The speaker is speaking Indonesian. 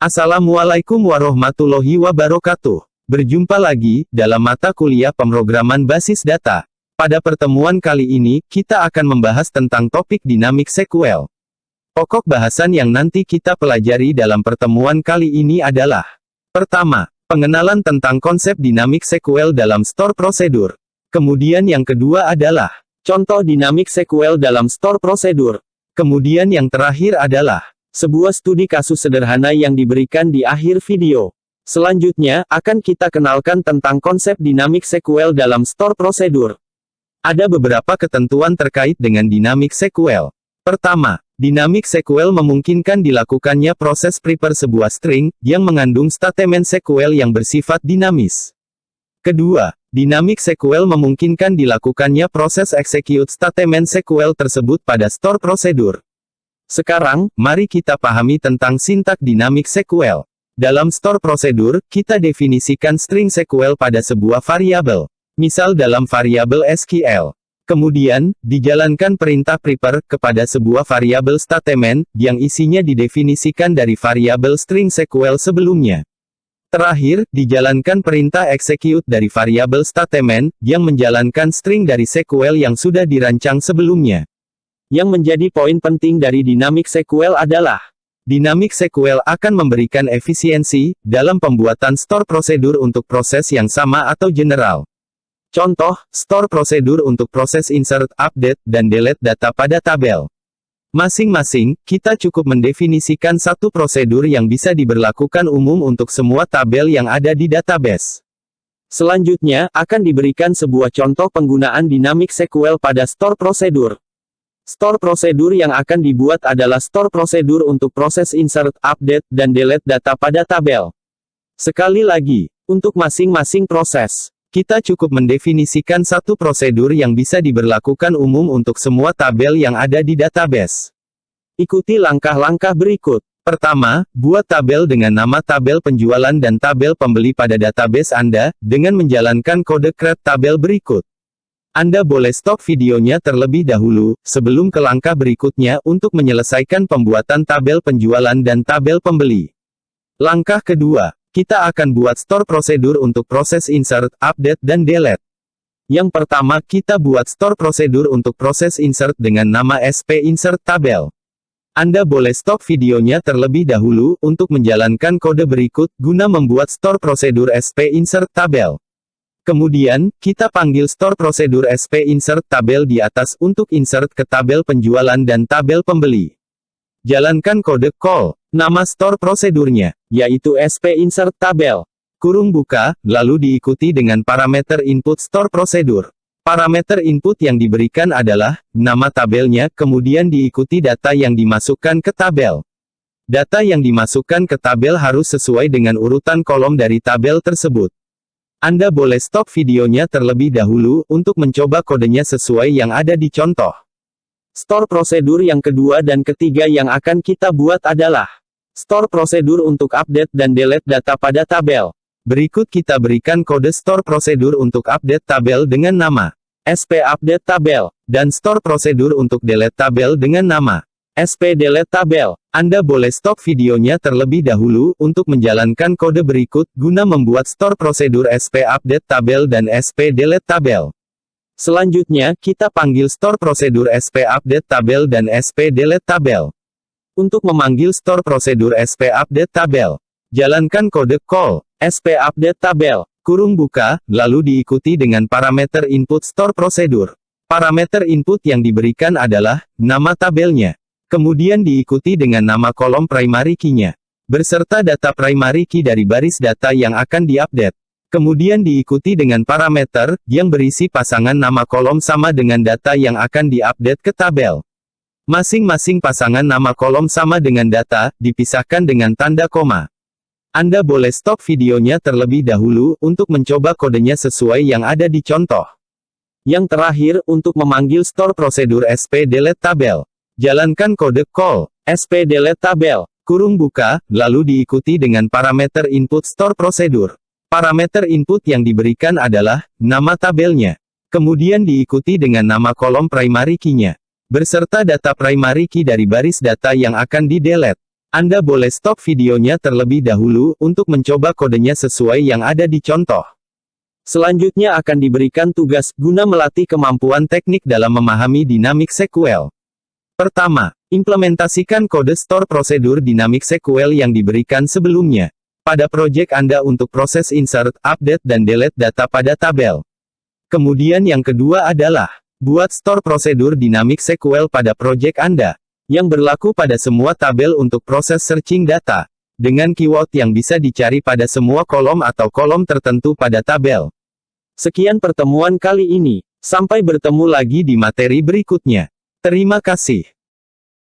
Assalamualaikum warahmatullahi wabarakatuh. Berjumpa lagi dalam mata kuliah pemrograman basis data. Pada pertemuan kali ini, kita akan membahas tentang topik dinamik SQL. Pokok bahasan yang nanti kita pelajari dalam pertemuan kali ini adalah: pertama, pengenalan tentang konsep dinamik SQL dalam store prosedur. Kemudian yang kedua adalah contoh dinamik SQL dalam store prosedur. Kemudian yang terakhir adalah sebuah studi kasus sederhana yang diberikan di akhir video. Selanjutnya, akan kita kenalkan tentang konsep dinamik SQL dalam store prosedur. Ada beberapa ketentuan terkait dengan dinamik SQL. Pertama, dinamik SQL memungkinkan dilakukannya proses prepare sebuah string, yang mengandung statement SQL yang bersifat dinamis. Kedua, dinamik SQL memungkinkan dilakukannya proses execute statement SQL tersebut pada store prosedur. Sekarang, mari kita pahami tentang sintak dinamik SQL. Dalam store prosedur, kita definisikan string SQL pada sebuah variabel. Misal dalam variabel SQL. Kemudian, dijalankan perintah prepare kepada sebuah variabel statement, yang isinya didefinisikan dari variabel string SQL sebelumnya. Terakhir, dijalankan perintah execute dari variabel statement, yang menjalankan string dari SQL yang sudah dirancang sebelumnya. Yang menjadi poin penting dari dinamik SQL adalah, dinamik SQL akan memberikan efisiensi dalam pembuatan store prosedur untuk proses yang sama atau general. Contoh, store prosedur untuk proses insert, update, dan delete data pada tabel. Masing-masing, kita cukup mendefinisikan satu prosedur yang bisa diberlakukan umum untuk semua tabel yang ada di database. Selanjutnya, akan diberikan sebuah contoh penggunaan dinamik SQL pada store prosedur. Store prosedur yang akan dibuat adalah store prosedur untuk proses insert, update, dan delete data pada tabel. Sekali lagi, untuk masing-masing proses, kita cukup mendefinisikan satu prosedur yang bisa diberlakukan umum untuk semua tabel yang ada di database. Ikuti langkah-langkah berikut. Pertama, buat tabel dengan nama tabel penjualan dan tabel pembeli pada database Anda, dengan menjalankan kode create tabel berikut. Anda boleh stop videonya terlebih dahulu, sebelum ke langkah berikutnya untuk menyelesaikan pembuatan tabel penjualan dan tabel pembeli. Langkah kedua, kita akan buat store prosedur untuk proses insert, update, dan delete. Yang pertama, kita buat store prosedur untuk proses insert dengan nama sp insert tabel. Anda boleh stop videonya terlebih dahulu untuk menjalankan kode berikut guna membuat store prosedur sp insert tabel. Kemudian, kita panggil store prosedur sp insert tabel di atas untuk insert ke tabel penjualan dan tabel pembeli. Jalankan kode call, nama store prosedurnya, yaitu sp insert tabel, kurung buka, lalu diikuti dengan parameter input store prosedur. Parameter input yang diberikan adalah nama tabelnya, kemudian diikuti data yang dimasukkan ke tabel. Data yang dimasukkan ke tabel harus sesuai dengan urutan kolom dari tabel tersebut. Anda boleh stop videonya terlebih dahulu untuk mencoba kodenya sesuai yang ada di contoh. Store prosedur yang kedua dan ketiga yang akan kita buat adalah store prosedur untuk update dan delete data pada tabel. Berikut kita berikan kode store prosedur untuk update tabel dengan nama sp update tabel, dan store prosedur untuk delete tabel dengan nama sp delete tabel. Anda boleh stop videonya terlebih dahulu untuk menjalankan kode berikut guna membuat store prosedur sp update tabel dan sp delete tabel. Selanjutnya, kita panggil store prosedur sp update tabel dan sp delete tabel. Untuk memanggil store prosedur sp update tabel, jalankan kode call sp update tabel, kurung buka, lalu diikuti dengan parameter input store prosedur. Parameter input yang diberikan adalah nama tabelnya. Kemudian diikuti dengan nama kolom primary key-nya, beserta data primary key dari baris data yang akan diupdate. Kemudian diikuti dengan parameter, yang berisi pasangan nama kolom sama dengan data yang akan diupdate ke tabel. Masing-masing pasangan nama kolom sama dengan data, dipisahkan dengan tanda koma. Anda boleh stop videonya terlebih dahulu, untuk mencoba kodenya sesuai yang ada di contoh. Yang terakhir, untuk memanggil store prosedur sp delete tabel. Jalankan kode call sp delete tabel, kurung buka, lalu diikuti dengan parameter input store prosedur. Parameter input yang diberikan adalah nama tabelnya. Kemudian diikuti dengan nama kolom primary key-nya, beserta data primary key dari baris data yang akan di-delete. Anda boleh stop videonya terlebih dahulu untuk mencoba kodenya sesuai yang ada di contoh. Selanjutnya akan diberikan tugas guna melatih kemampuan teknik dalam memahami Dynamic SQL. Pertama, implementasikan kode store prosedur Dynamic SQL yang diberikan sebelumnya pada proyek Anda untuk proses insert, update dan delete data pada tabel. Kemudian yang kedua adalah buat store prosedur Dynamic SQL pada proyek Anda, yang berlaku pada semua tabel untuk proses searching data, dengan keyword yang bisa dicari pada semua kolom atau kolom tertentu pada tabel. Sekian pertemuan kali ini, sampai bertemu lagi di materi berikutnya. Terima kasih.